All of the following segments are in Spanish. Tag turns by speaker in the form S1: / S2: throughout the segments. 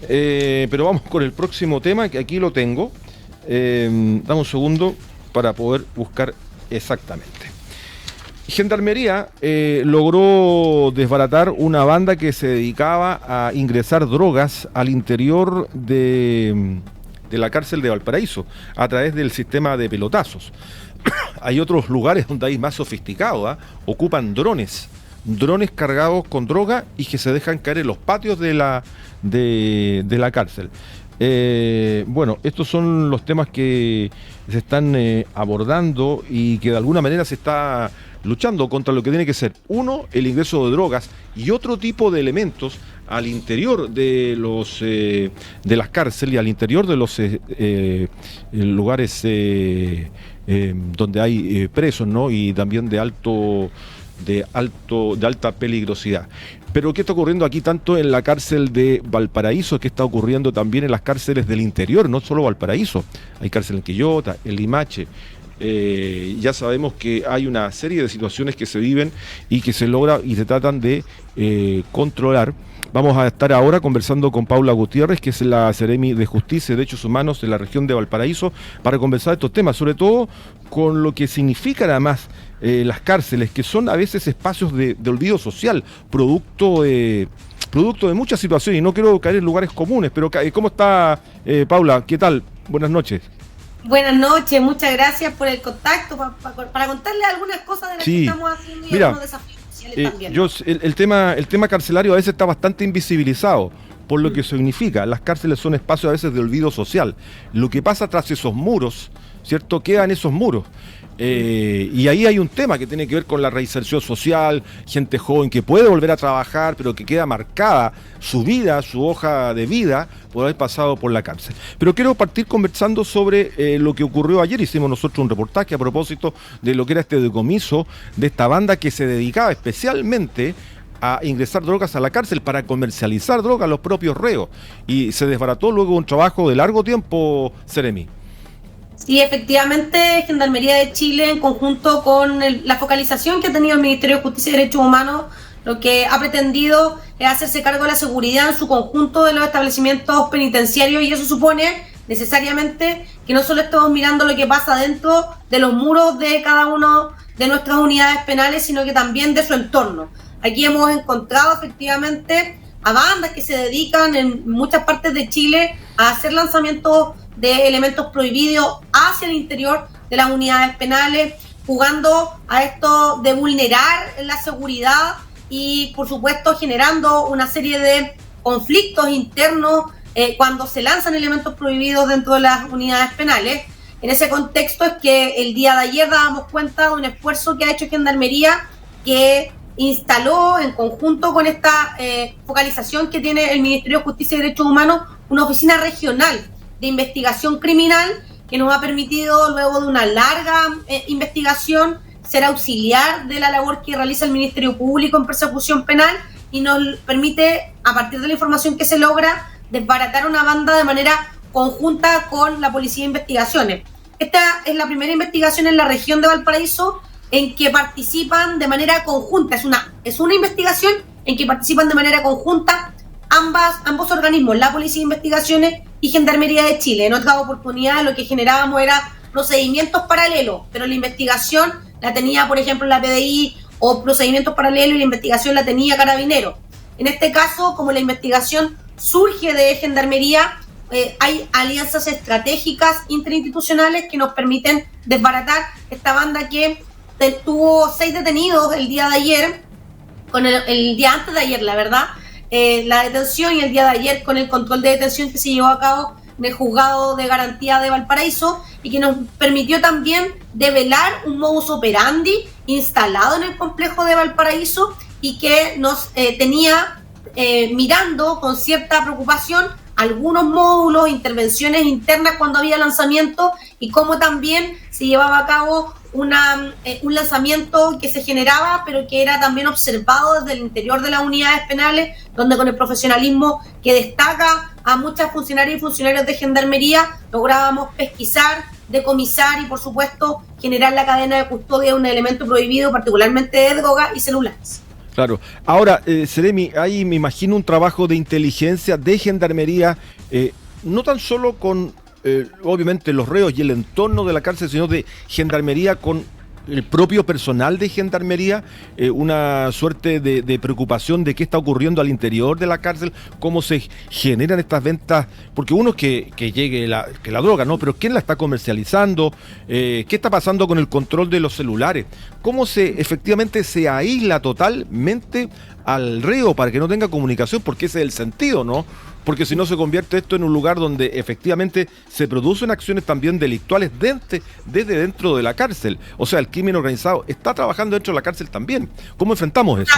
S1: Pero vamos con el próximo tema, que aquí lo tengo. Dame un segundo para poder buscar exactamente. Gendarmería logró desbaratar una banda que se dedicaba a ingresar drogas al interior de la cárcel de Valparaíso a través del sistema de pelotazos. Hay otros lugares donde hay más sofisticado, ¿eh? Ocupan drones cargados con droga y que se dejan caer en los patios de la cárcel. Bueno, estos son los temas que se están abordando y que de alguna manera se está luchando contra lo que tiene que ser, uno, el ingreso de drogas y otro tipo de elementos al interior de las cárceles y al interior de los lugares donde hay presos, ¿no? Y también de alta peligrosidad. Pero ¿qué está ocurriendo aquí tanto en la cárcel de Valparaíso? ¿Qué está ocurriendo también en las cárceles del interior? No solo Valparaíso, hay cárcel en Quillota, en Limache. Ya sabemos que hay una serie de situaciones que se viven y que se logra y se tratan de controlar. Vamos a estar ahora conversando con Paula Gutiérrez, que es la Seremi de Justicia y Derechos Humanos de la región de Valparaíso, para conversar estos temas, sobre todo con lo que significan además las cárceles, que son a veces espacios de olvido social, producto de muchas situaciones, y no quiero caer en lugares comunes, pero ¿cómo está Paula? ¿Qué tal? Buenas noches.
S2: Buenas noches, muchas gracias por el contacto, para contarles algunas cosas de las que estamos haciendo y algunos desafíos sociales también.
S1: El tema carcelario a veces está bastante invisibilizado por lo que significa. Las cárceles son espacios a veces de olvido social. Lo que pasa tras esos muros, ¿cierto? Quedan esos muros. Y ahí hay un tema que tiene que ver con la reinserción social, gente joven que puede volver a trabajar, pero que queda marcada su vida, su hoja de vida, por haber pasado por la cárcel. Pero quiero partir conversando sobre lo que ocurrió ayer. Hicimos nosotros un reportaje a propósito de lo que era este decomiso de esta banda que se dedicaba especialmente a ingresar drogas a la cárcel para comercializar drogas a los propios reos. Y se desbarató luego un trabajo de largo tiempo, Seremi.
S2: Sí, efectivamente, Gendarmería de Chile, en conjunto con la focalización que ha tenido el Ministerio de Justicia y Derechos Humanos, lo que ha pretendido es hacerse cargo de la seguridad en su conjunto de los establecimientos penitenciarios, y eso supone necesariamente que no solo estamos mirando lo que pasa dentro de los muros de cada uno de nuestras unidades penales, sino que también de su entorno. Aquí hemos encontrado efectivamente a bandas que se dedican en muchas partes de Chile a hacer lanzamientos de elementos prohibidos hacia el interior de las unidades penales, jugando a esto de vulnerar la seguridad y, por supuesto, generando una serie de conflictos internos cuando se lanzan elementos prohibidos dentro de las unidades penales. En ese contexto es que el día de ayer dábamos cuenta de un esfuerzo que ha hecho Gendarmería, que instaló en conjunto con esta focalización que tiene el Ministerio de Justicia y Derechos Humanos una oficina regional de investigación criminal que nos ha permitido, luego de una larga investigación, ser auxiliar de la labor que realiza el Ministerio Público en persecución penal, y nos permite, a partir de la información que se logra, desbaratar una banda de manera conjunta con la Policía de Investigaciones. Esta es la primera investigación en la región de Valparaíso en que participan de manera conjunta. Es una investigación en que participan de manera conjunta ambos organismos, la Policía de Investigaciones y Gendarmería de Chile. En otras oportunidades lo que generábamos era procedimientos paralelos, pero la investigación la tenía, por ejemplo, la PDI, o procedimientos paralelos y la investigación la tenía Carabineros. En este caso, como la investigación surge de Gendarmería, hay alianzas estratégicas interinstitucionales que nos permiten desbaratar esta banda que tuvo 6 detenidos el día de ayer, con el día antes de ayer, la verdad, la detención, y el día de ayer con el control de detención que se llevó a cabo en el Juzgado de Garantía de Valparaíso, y que nos permitió también develar un modus operandi instalado en el complejo de Valparaíso y que nos tenía mirando con cierta preocupación algunos módulos, intervenciones internas cuando había lanzamiento, y cómo también se llevaba a cabo un lanzamiento que se generaba, pero que era también observado desde el interior de las unidades penales, donde con el profesionalismo que destaca a muchas funcionarias y funcionarios de Gendarmería lográbamos pesquisar, decomisar y, por supuesto, generar la cadena de custodia de un elemento prohibido, particularmente de droga y celulares.
S1: Claro. Ahora, Seremi, ahí me imagino un trabajo de inteligencia de gendarmería, no tan solo con, obviamente, los reos y el entorno de la cárcel, sino de gendarmería con el propio personal de gendarmería, una suerte de preocupación de qué está ocurriendo al interior de la cárcel, cómo se generan estas ventas, porque uno es que llegue que la droga, ¿no? Pero ¿quién la está comercializando? ¿Qué está pasando con el control de los celulares? ¿Cómo efectivamente se aísla totalmente al reo para que no tenga comunicación? Porque ese es el sentido, ¿no? Porque si no se convierte esto en un lugar donde efectivamente se producen acciones también delictuales desde dentro de la cárcel. O sea, el crimen organizado está trabajando dentro de la cárcel también. ¿Cómo enfrentamos eso?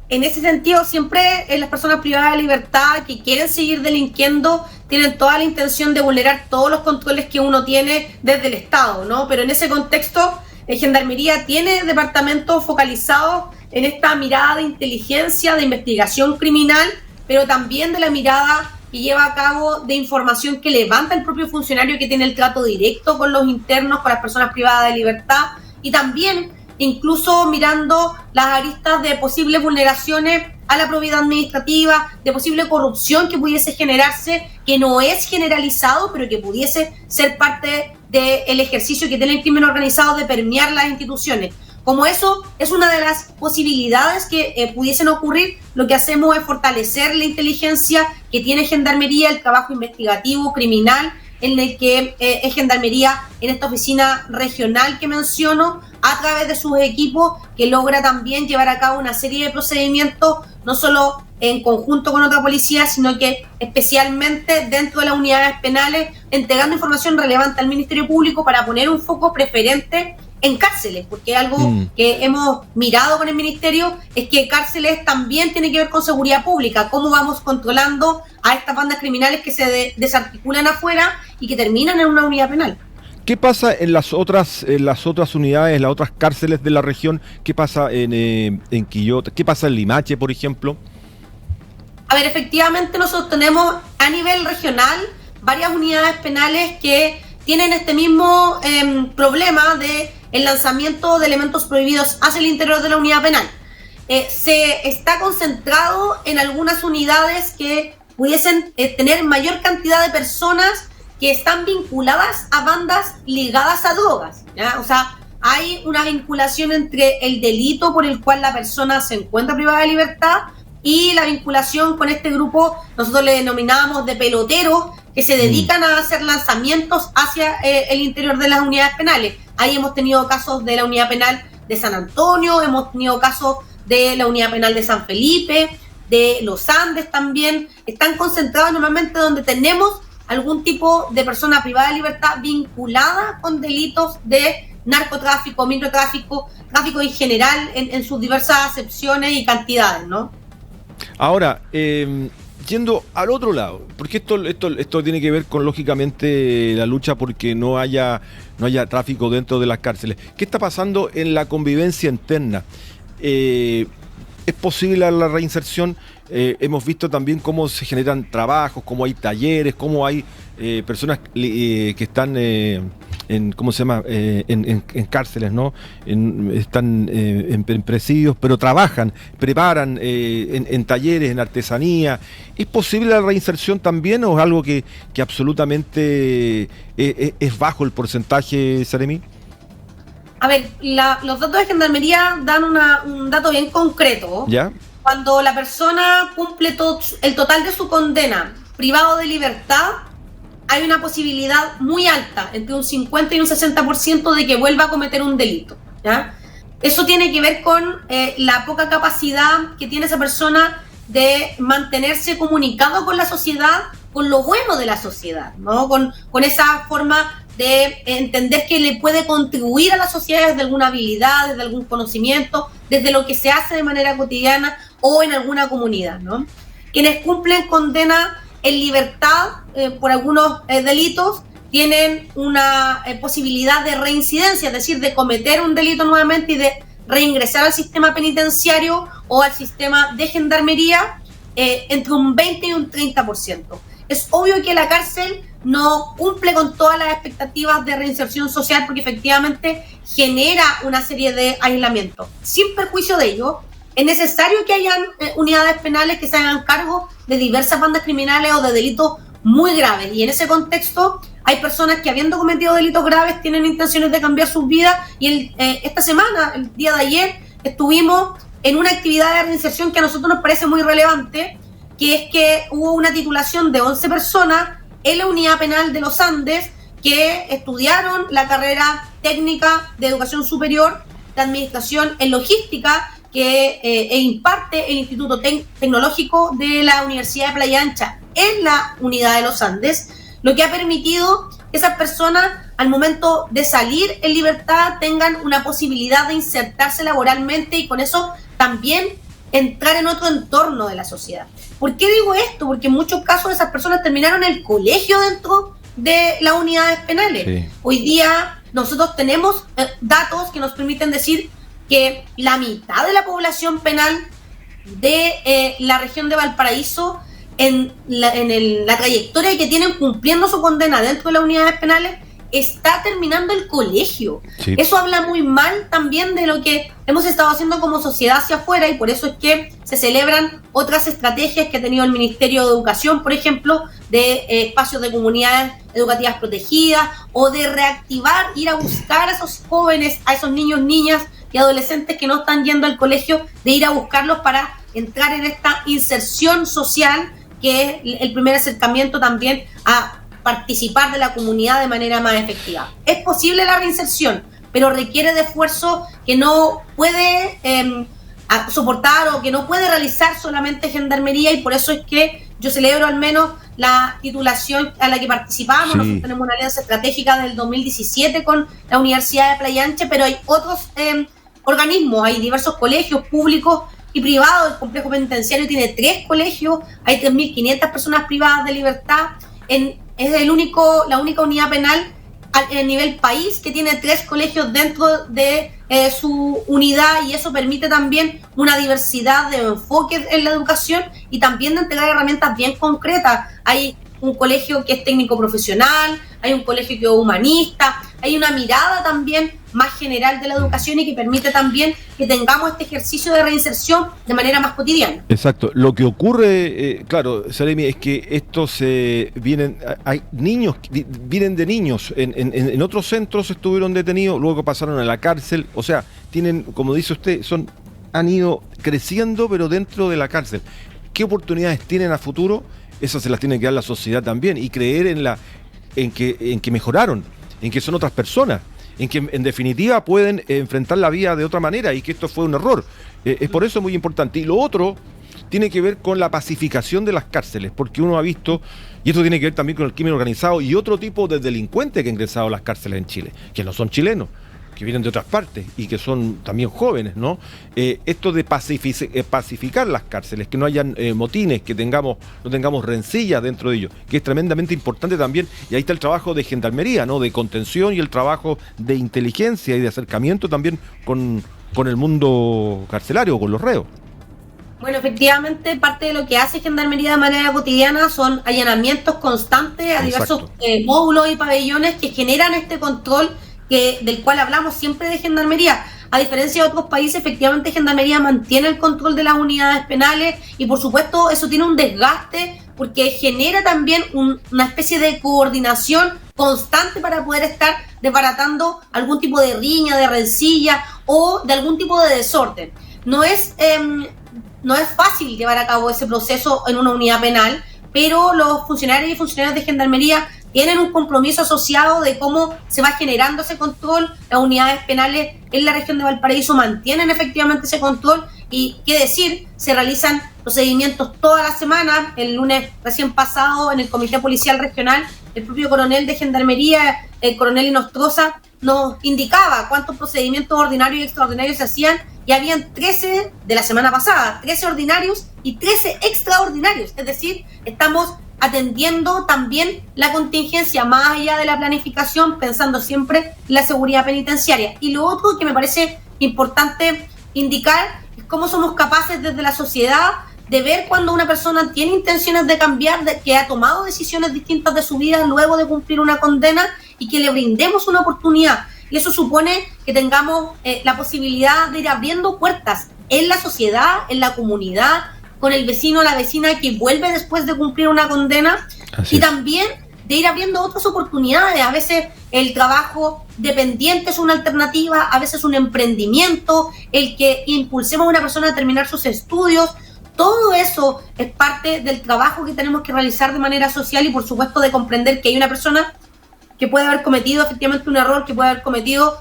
S2: En ese sentido, siempre las personas privadas de libertad que quieren seguir delinquiendo tienen toda la intención de vulnerar todos los controles que uno tiene desde el Estado, ¿no? Pero en ese contexto, Gendarmería tiene departamentos focalizados en esta mirada de inteligencia, de investigación criminal, pero también de la mirada que lleva a cabo de información que levanta el propio funcionario que tiene el trato directo con los internos, con las personas privadas de libertad, y también incluso mirando las aristas de posibles vulneraciones a la probidad administrativa, de posible corrupción que pudiese generarse, que no es generalizado, pero que pudiese ser parte del ejercicio que tiene el crimen organizado de permear las instituciones. Como eso es una de las posibilidades que pudiesen ocurrir, lo que hacemos es fortalecer la inteligencia que tiene Gendarmería, el trabajo investigativo, criminal, en el que es Gendarmería en esta oficina regional que menciono, a través de sus equipos, que logra también llevar a cabo una serie de procedimientos, no solo en conjunto con otra policía, sino que especialmente dentro de las unidades penales, entregando información relevante al Ministerio Público para poner un foco preferente en cárceles, porque algo que hemos mirado con el Ministerio es que cárceles también tiene que ver con seguridad pública, cómo vamos controlando a estas bandas criminales que se desarticulan afuera y que terminan en una unidad penal.
S1: ¿Qué pasa en las otras unidades, en las otras cárceles de la región? ¿Qué pasa en Quillota? ¿Qué pasa en Limache, por ejemplo?
S2: A ver, efectivamente nosotros tenemos a nivel regional varias unidades penales que tienen este mismo problema de el lanzamiento de elementos prohibidos hacia el interior de la unidad penal. Se está concentrado en algunas unidades que pudiesen tener mayor cantidad de personas que están vinculadas a bandas ligadas a drogas, ¿ya? O sea, hay una vinculación entre el delito por el cual la persona se encuentra privada de libertad y la vinculación con este grupo, nosotros le denominábamos de peloteros, que se dedican a hacer lanzamientos hacia el interior de las unidades penales. Ahí hemos tenido casos de la unidad penal de San Antonio, hemos tenido casos de la unidad penal de San Felipe, de los Andes también. Están concentrados normalmente donde tenemos algún tipo de persona privada de libertad vinculada con delitos de narcotráfico, microtráfico, tráfico en general, en sus diversas acepciones y cantidades, ¿no?
S1: Ahora, yendo al otro lado, porque esto tiene que ver con, lógicamente, la lucha porque no haya tráfico dentro de las cárceles. ¿Qué está pasando en la convivencia interna? ¿Es posible la reinserción? Hemos visto también cómo se generan trabajos, cómo hay talleres, cómo hay personas que están en cárceles, ¿no? Están en presidios, pero trabajan, preparan en talleres, en artesanía. ¿Es posible la reinserción también o es algo que absolutamente es bajo el porcentaje, Seremi?
S2: A ver, los datos de Gendarmería dan un dato bien concreto.
S1: ¿Ya?
S2: Cuando la persona cumple el total de su condena privado de libertad, hay una posibilidad muy alta, entre un 50 y un 60% de que vuelva a cometer un delito, ¿ya? Eso tiene que ver con la poca capacidad que tiene esa persona de mantenerse comunicado con la sociedad, con lo bueno de la sociedad, ¿no? Con esa forma de entender que le puede contribuir a la sociedad desde alguna habilidad, desde algún conocimiento, desde lo que se hace de manera cotidiana o en alguna comunidad, ¿no? Quienes cumplen condena en libertad por algunos delitos tienen una posibilidad de reincidencia, es decir, de cometer un delito nuevamente y de reingresar al sistema penitenciario o al sistema de Gendarmería entre un 20 y un 30%. Es obvio que la cárcel no cumple con todas las expectativas de reinserción social porque efectivamente genera una serie de aislamientos. Sin perjuicio de ello, es necesario que hayan unidades penales que se hagan cargo de diversas bandas criminales o de delitos muy graves. Y en ese contexto hay personas que, habiendo cometido delitos graves, tienen intenciones de cambiar sus vidas. Y esta semana, el día de ayer, estuvimos en una actividad de reinserción que a nosotros nos parece muy relevante, que es que hubo una titulación de 11 personas en la unidad penal de los Andes que estudiaron la carrera técnica de educación superior de administración en logística que imparte el Instituto Tecnológico de la Universidad de Playa Ancha en la unidad de los Andes, lo que ha permitido que esas personas, al momento de salir en libertad, tengan una posibilidad de insertarse laboralmente y con eso también entrar en otro entorno de la sociedad. ¿Por qué digo esto? Porque en muchos casos esas personas terminaron el colegio dentro de las unidades penales. Sí. Hoy día nosotros tenemos datos que nos permiten decir que la mitad de la población penal de la región de Valparaíso, en la trayectoria que tienen cumpliendo su condena dentro de las unidades penales, está terminando el colegio. Sí. Eso habla muy mal también de lo que hemos estado haciendo como sociedad hacia afuera, y por eso es que se celebran otras estrategias que ha tenido el Ministerio de Educación, por ejemplo, de espacios de comunidades educativas protegidas, o de reactivar, ir a buscar a esos jóvenes, a esos niños, niñas y adolescentes que no están yendo al colegio, de ir a buscarlos para entrar en esta inserción social, que es el primer acercamiento también a participar de la comunidad de manera más efectiva. Es posible la reinserción, pero requiere de esfuerzo que no puede soportar o que no puede realizar solamente Gendarmería, y por eso es que yo celebro al menos la titulación a la que participamos. Sí. Nosotros tenemos una alianza estratégica del 2017 con la Universidad de Playa Ancha, pero hay otros organismos, hay diversos colegios públicos y privados. El complejo penitenciario tiene 3 colegios, hay 3.500 personas privadas de libertad. Es la única unidad penal a nivel país que tiene 3 colegios dentro de su unidad, y eso permite también una diversidad de enfoques en la educación y también de entregar herramientas bien concretas. Hay un colegio que es técnico profesional, hay un colegio que es humanista, hay una mirada también más general de la educación y que permite también que tengamos este ejercicio de reinserción de manera más cotidiana.
S1: Exacto. Lo que ocurre, claro, Salemi, es que estos hay niños, vienen de niños, en otros centros estuvieron detenidos, luego pasaron a la cárcel, o sea, tienen, como dice usted, han ido creciendo, pero dentro de la cárcel. ¿Qué oportunidades tienen a futuro? Esas se las tiene que dar la sociedad también, y creer en que mejoraron, en que son otras personas, en que en definitiva pueden enfrentar la vida de otra manera, y que esto fue un error. Es por eso muy importante. Y lo otro tiene que ver con la pacificación de las cárceles, porque uno ha visto, y esto tiene que ver también con el crimen organizado y otro tipo de delincuentes que han ingresado a las cárceles en Chile, que no son chilenos, que vienen de otras partes y que son también jóvenes, ¿no? Esto de pacificar las cárceles, que no hayan motines, que no tengamos rencillas dentro de ellos, que es tremendamente importante también, y ahí está el trabajo de Gendarmería, ¿no? De contención, y el trabajo de inteligencia y de acercamiento también con el mundo carcelario, con los reos.
S2: Bueno, efectivamente, parte de lo que hace Gendarmería de manera cotidiana son allanamientos constantes a diversos módulos y pabellones que generan este control del cual hablamos siempre de Gendarmería. A diferencia de otros países, efectivamente Gendarmería mantiene el control de las unidades penales, y por supuesto eso tiene un desgaste porque genera también una especie de coordinación constante para poder estar desbaratando algún tipo de riña, de rencilla o de algún tipo de desorden. No es fácil llevar a cabo ese proceso en una unidad penal, pero los funcionarios y funcionarios de Gendarmería tienen un compromiso asociado de cómo se va generando ese control. Las unidades penales en la región de Valparaíso mantienen efectivamente ese control, y qué decir, se realizan procedimientos todas las semanas. El lunes recién pasado, en el Comité Policial Regional, el propio coronel de Gendarmería, el coronel Inostroza, nos indicaba cuántos procedimientos ordinarios y extraordinarios se hacían, y habían 13 de la semana pasada, 13 ordinarios y 13 extraordinarios. Es decir, estamos atendiendo también la contingencia más allá de la planificación, pensando siempre en la seguridad penitenciaria. Y lo otro que me parece importante indicar es cómo somos capaces desde la sociedad de ver cuando una persona tiene intenciones de cambiar, que ha tomado decisiones distintas de su vida luego de cumplir una condena, y que le brindemos una oportunidad. Y eso supone que tengamos la posibilidad de ir abriendo puertas en la sociedad, en la comunidad, con el vecino o la vecina que vuelve después de cumplir una condena. Y también de ir abriendo otras oportunidades. A veces el trabajo dependiente es una alternativa, a veces un emprendimiento, el que impulsemos a una persona a terminar sus estudios. Todo eso es parte del trabajo que tenemos que realizar de manera social y, por supuesto, de comprender que hay una persona que puede haber cometido efectivamente un error, que puede haber cometido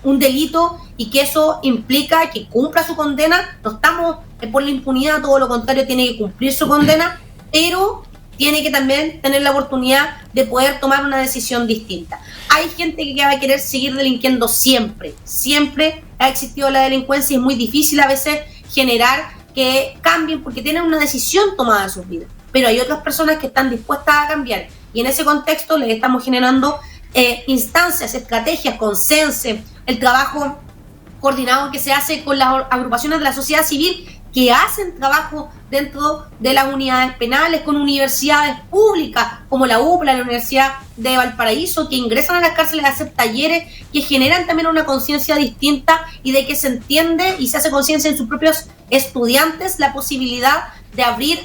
S2: un delito, y que eso implica que cumpla su condena. No estamos por la impunidad, todo lo contrario, tiene que cumplir su condena, pero tiene que también tener la oportunidad de poder tomar una decisión distinta. Hay gente que va a querer seguir delinquiendo siempre. Siempre ha existido la delincuencia y es muy difícil a veces generar que cambien porque tienen una decisión tomada en sus vidas. Pero hay otras personas que están dispuestas a cambiar. Y en ese contexto les estamos generando instancias, estrategias, consensos, el trabajo coordinado que se hace con las agrupaciones de la sociedad civil que hacen trabajo dentro de las unidades penales, con universidades públicas como la UPLA, la Universidad de Valparaíso, que ingresan a las cárceles a hacer talleres que generan también una conciencia distinta y de que se entiende y se hace conciencia en sus propios estudiantes la posibilidad de abrir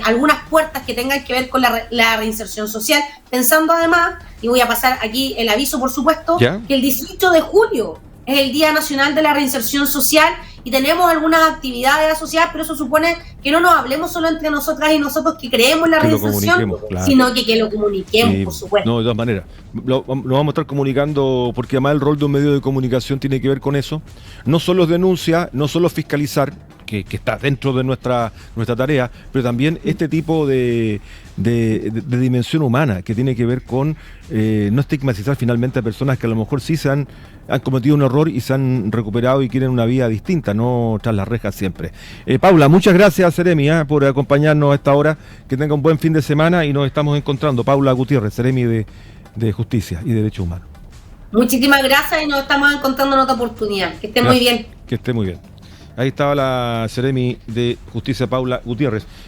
S2: algunas puertas que tengan que ver con la reinserción social, pensando además, y voy a pasar aquí el aviso por supuesto, ¿ya?, que el 18 de julio es el Día Nacional de la Reinserción Social y tenemos algunas actividades asociadas, pero eso supone que no nos hablemos solo entre nosotras y nosotros que creemos en la reinserción, claro, sino que lo comuniquemos, sí, por supuesto.
S1: No, de todas maneras. Lo vamos a estar comunicando porque además el rol de un medio de comunicación tiene que ver con eso. No solo denuncia, no solo fiscalizar, que está dentro de nuestra tarea, pero también este tipo de dimensión humana que tiene que ver con no estigmatizar finalmente a personas que a lo mejor sí han cometido un error y se han recuperado y quieren una vida distinta, no tras las rejas siempre. Paula, muchas gracias, Seremi, por acompañarnos a esta hora. Que tenga un buen fin de semana y nos estamos encontrando. Paula Gutiérrez, Seremi de Justicia y Derechos Humanos.
S2: Muchísimas gracias y nos estamos encontrando en otra oportunidad. Que esté muy bien.
S1: Que esté muy bien. Ahí estaba la Seremi de Justicia, Paula Gutiérrez.